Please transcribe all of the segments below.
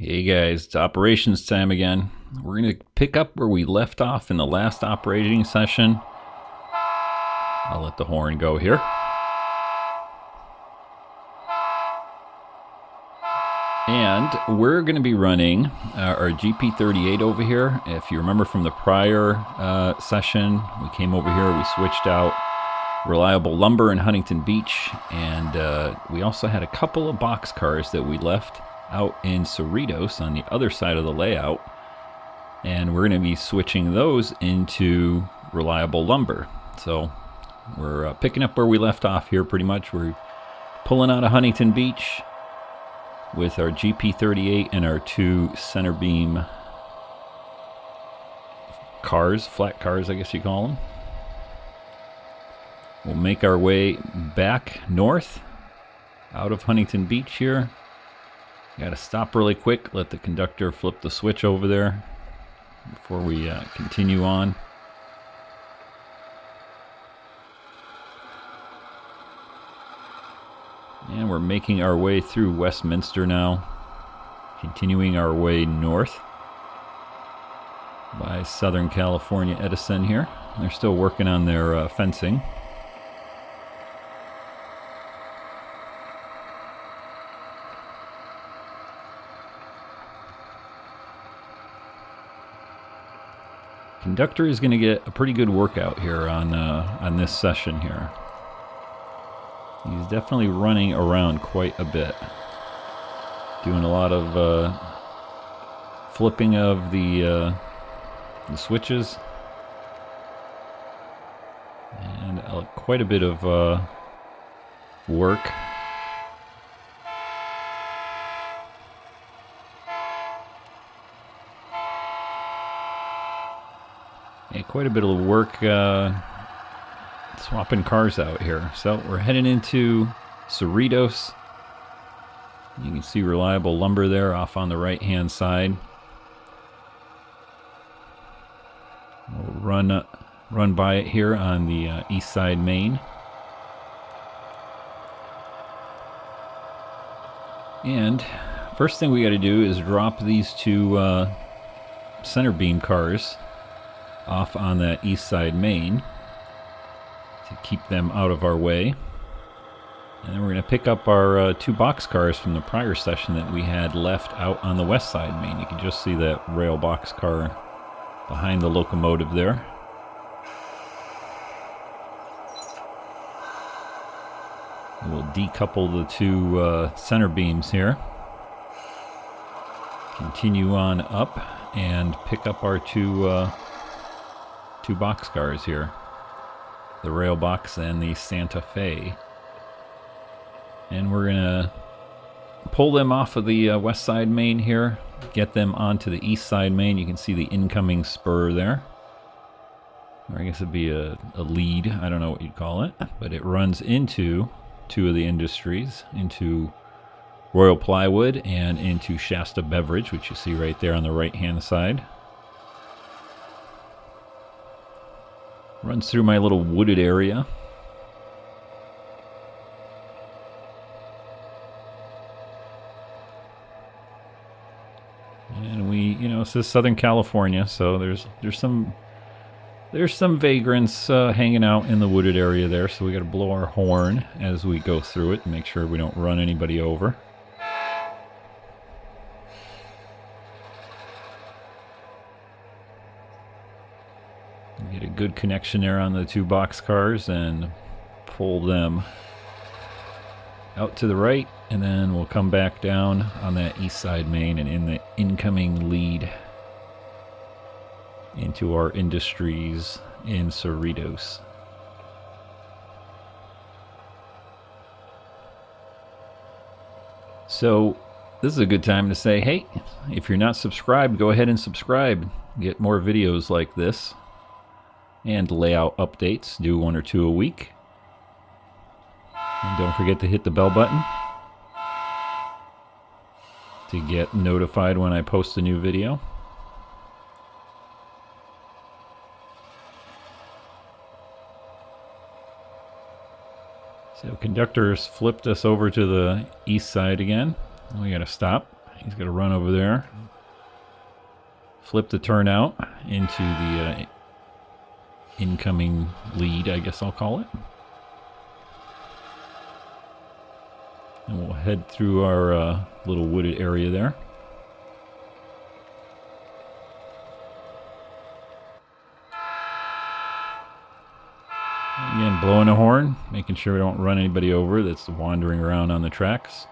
Hey guys, it's operations time again. We're going to pick up where we left off in the last operating session. I'll let the horn go here. And we're going to be running our GP38 over here. If you remember from the prior session, we came over here, we switched out reliable lumber in Huntington Beach, and we also had a couple of box cars that we left out in Cerritos on the other side of the layout, and we're going to be switching those into reliable lumber. So we're picking up where we left off here pretty much. We're pulling out of Huntington Beach with our GP38 and our two center beam cars, flat cars I guess you call them. We'll make our way back north out of Huntington Beach here. Got to stop really quick, let the conductor flip the switch over there before we continue on. And we're making our way through Westminster now, continuing our way north by Southern California Edison here. They're still working on their fencing. Conductor is going to get a pretty good workout here on this session here. He's definitely running around quite a bit, doing a lot of flipping of the switches, and quite a bit of work. Yeah, quite a bit of work swapping cars out here. So we're heading into Cerritos. You can see reliable lumber there off on the right hand side. We'll run by it here on the east side main. And first thing we got to do is drop these two center beam cars off on that east side main to keep them out of our way. And then we're going to pick up our two box cars from the prior session that we had left out on the west side main. You can just see that rail box car behind the locomotive there. We'll decouple the two center beams here. Continue on up and pick up our two box cars here, the rail box and the Santa Fe, and we're gonna pull them off of the west side main here, get them onto the east side main. You can see the incoming spur there, or I guess it'd be a lead, I don't know what you'd call it, but it runs into two of the industries, into Royal Plywood and into Shasta Beverage, which you see right there on the right hand side. Runs through my little wooded area. And we, this is Southern California, so there's some vagrants hanging out in the wooded area there, so we got to blow our horn as we go through it and make sure we don't run anybody over. Get a good connection there on the two box cars and pull them out to the right, and then we'll come back down on that east side main and in the incoming lead into our industries in Cerritos. So this is a good time to say, hey, if you're not subscribed, go ahead and subscribe. Get more videos like this and layout updates. Do 1 or 2 a week. And don't forget to hit the bell button to get notified when I post a new video. So conductors flipped us over to the east side again. We got to stop. He's got to run over there. Flip the turnout into the incoming lead, I guess I'll call it. And we'll head through our little wooded area there. Again, blowing a horn, making sure we don't run anybody over that's wandering around on the tracks.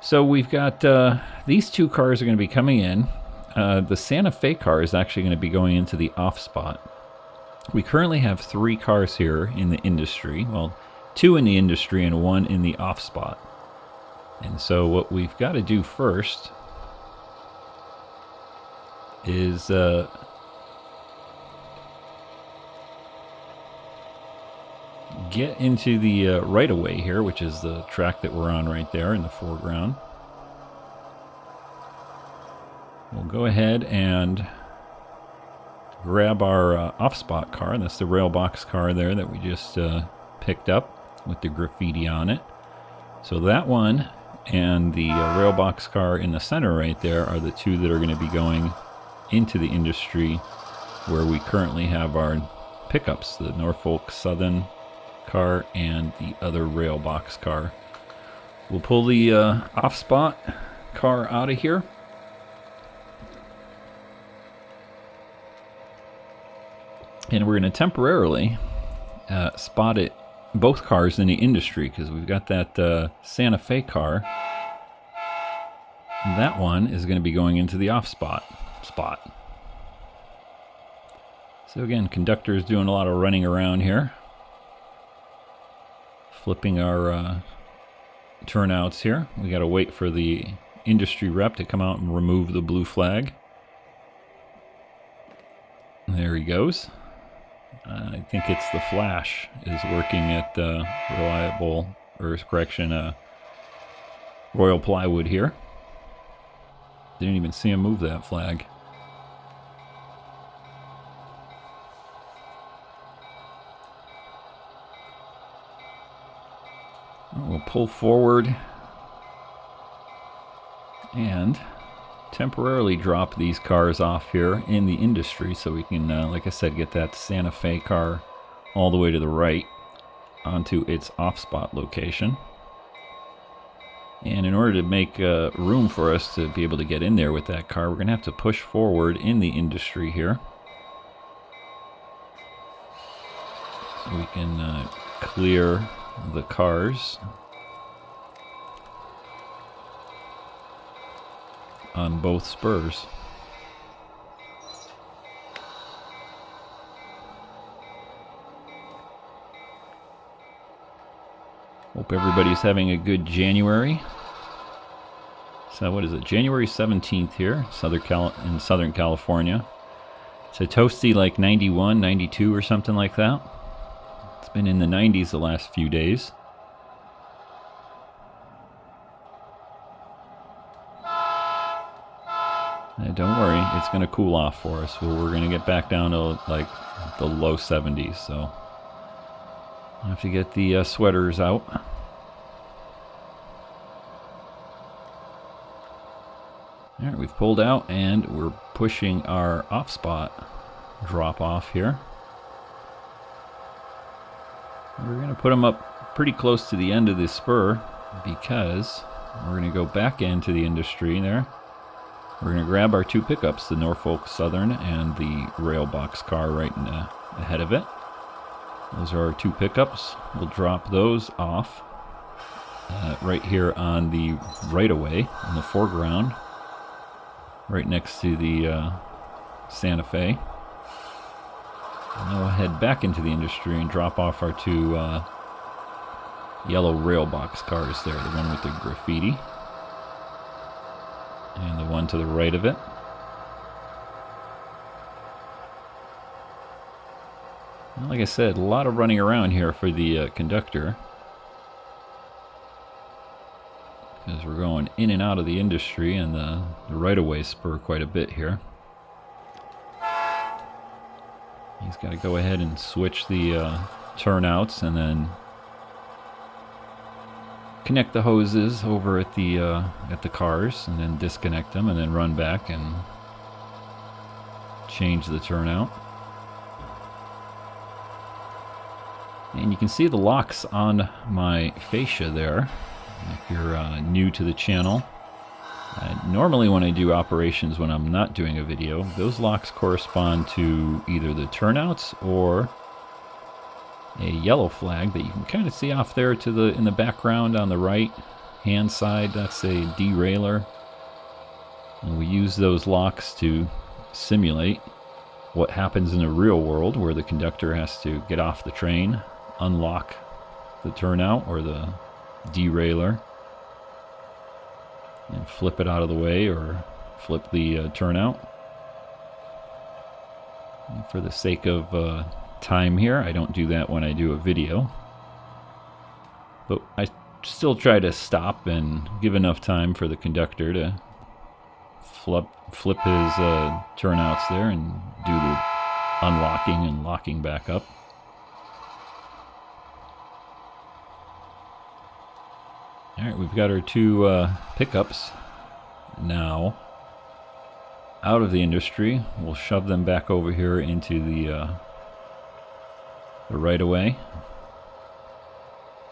So we've got these two cars are going to be coming in. The Santa Fe car is actually going to be going into the off spot. We currently have 3 cars here in the industry. Well, 2 in the industry and 1 in the off spot. And so what we've got to do first is get into the right-of-way here, which is the track that we're on right there in the foreground. We'll go ahead and grab our off-spot car. That's the rail box car there that we just picked up with the graffiti on it. So that one and the rail box car in the center right there are the 2 that are going to be going into the industry where we currently have our pickups, the Norfolk Southern car and the other rail box car. We'll pull the off spot car out of here. And we're going to temporarily spot it, both cars in the industry, because we've got that Santa Fe car. And that one is going to be going into the off spot. So again, conductor is doing a lot of running around here. Flipping our turnouts here. We got to wait for the industry rep to come out and remove the blue flag. There he goes. I think it's the flash is working at Royal Plywood here. Didn't even see him move that flag. We'll pull forward and temporarily drop these cars off here in the industry so we can, like I said, get that Santa Fe car all the way to the right onto its off-spot location. And in order to make room for us to be able to get in there with that car, we're going to have to push forward in the industry here. So we can clear the cars on both spurs. Hope everybody's having a good January. So what is it? January 17th here in Southern California. It's a toasty like 91, 92 or something like that. It's been in the 90s the last few days. Don't worry, it's going to cool off for us. We're going to get back down to like the low 70s, so I have to get the sweaters out. All right, we've pulled out and we're pushing our off spot drop off here. We're going to put them up pretty close to the end of the spur because we're going to go back into the industry there. We're going to grab our 2 pickups, the Norfolk Southern and the rail box car right ahead of it. Those are our 2 pickups. We'll drop those off right here on the right-of-way in the foreground, right next to the Santa Fe. And then we'll head back into the industry and drop off our 2 yellow rail box cars there, the one with the graffiti and the one to the right of it. Well, like I said, a lot of running around here for the conductor, because we're going in and out of the industry and the right-of-way spur quite a bit here. He's got to go ahead and switch the turnouts and then connect the hoses over at the cars, and then disconnect them, and then run back and change the turnout. And you can see the locks on my fascia there. If you're new to the channel, normally when I do operations when I'm not doing a video, those locks correspond to either the turnouts or a yellow flag that you can kind of see off there in the background on the right hand side. That's a derailleur, and we use those locks to simulate what happens in the real world, where the conductor has to get off the train, unlock the turnout or the derailleur, and flip it out of the way or flip the turnout. And for the sake of time here, I don't do that when I do a video, but I still try to stop and give enough time for the conductor to flip his turnouts there and do the unlocking and locking back up. Alright, we've got our two pickups now out of the industry. We'll shove them back over here into the right-of-way,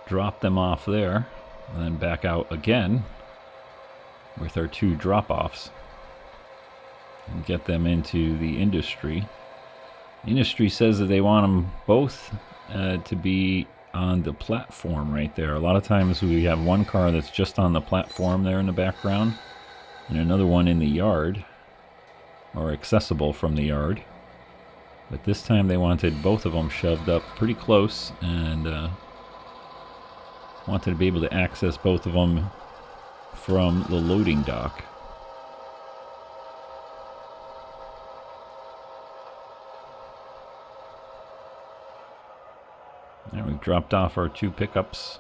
drop them off there, and then back out again with our two drop-offs and get them into the industry. The industry says that they want them both to be on the platform right there. A lot of times we have one car that's just on the platform there in the background, and another one in the yard, or accessible from the yard. But this time they wanted both of them shoved up pretty close, and wanted to be able to access both of them from the loading dock. Now we've dropped off our two pickups,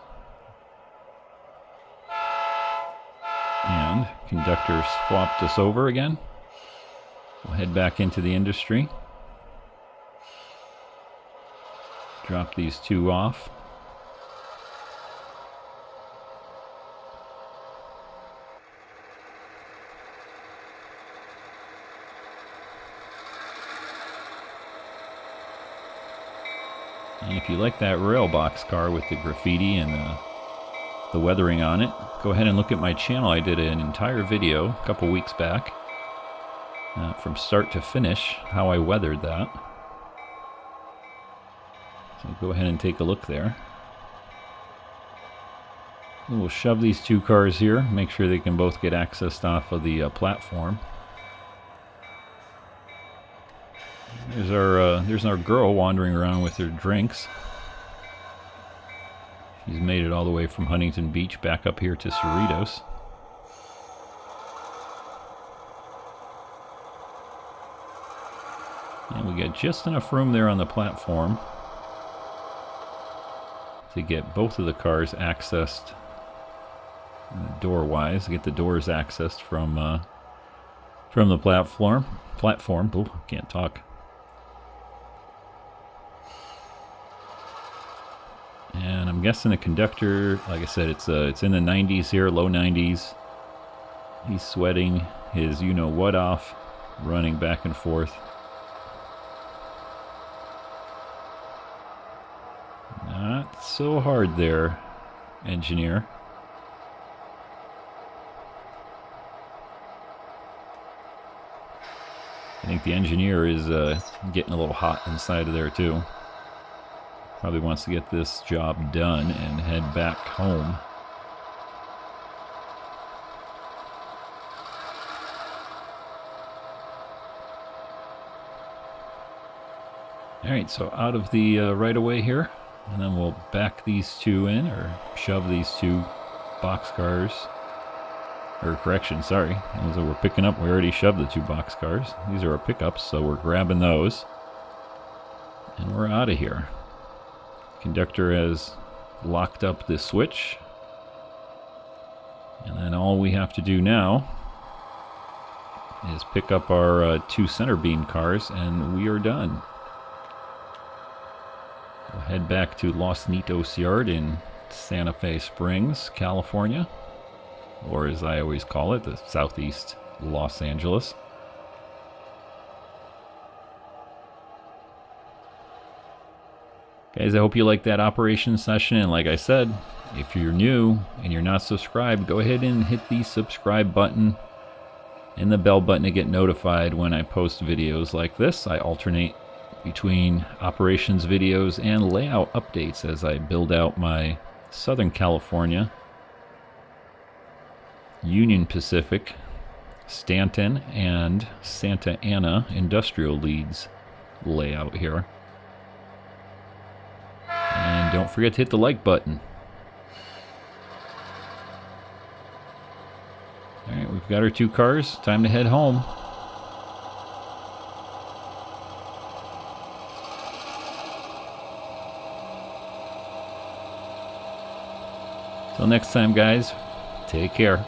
and conductor swapped us over again. We'll head back into the industry, drop these two off. And if you like that rail box car with the graffiti and the weathering on it, go ahead and look at my channel. I did an entire video a couple weeks back, from start to finish, how I weathered that. So go ahead and take a look there. And we'll shove these two cars here, make sure they can both get accessed off of the platform. There's our girl wandering around with her drinks. She's made it all the way from Huntington Beach back up here to Cerritos. And we got just enough room there on the platform to get both of the cars accessed door-wise. Get the doors accessed from the platform. Oh, can't talk. And I'm guessing the conductor, like I said, it's in the 90s here, low 90s. He's sweating his you-know-what off, running back and forth. Not so hard there, engineer. I think the engineer is getting a little hot inside of there too. Probably wants to get this job done and head back home. Alright, so out of the right-of-way here, and then we'll back these two in, or shove these two boxcars, or correction, sorry, those that we're picking up, we already shoved the two boxcars. These are our pickups, so we're grabbing those, and we're out of here. Conductor has locked up the switch, and then all we have to do now is pick up our two center beam cars, and we are done. We'll head back to Los Nitos yard in Santa Fe Springs, California, or as I always call it, the southeast Los Angeles. Guys, I hope you liked that operation session, and like I said, if you're new and you're not subscribed, go ahead and hit the subscribe button and the bell button to get notified when I post videos like this. I alternate between operations videos and layout updates as I build out my Southern California, Union Pacific, Stanton, and Santa Ana industrial leads layout here. And don't forget to hit the like button. Alright, we've got our 2 cars. Time to head home. Till next time, guys, take care.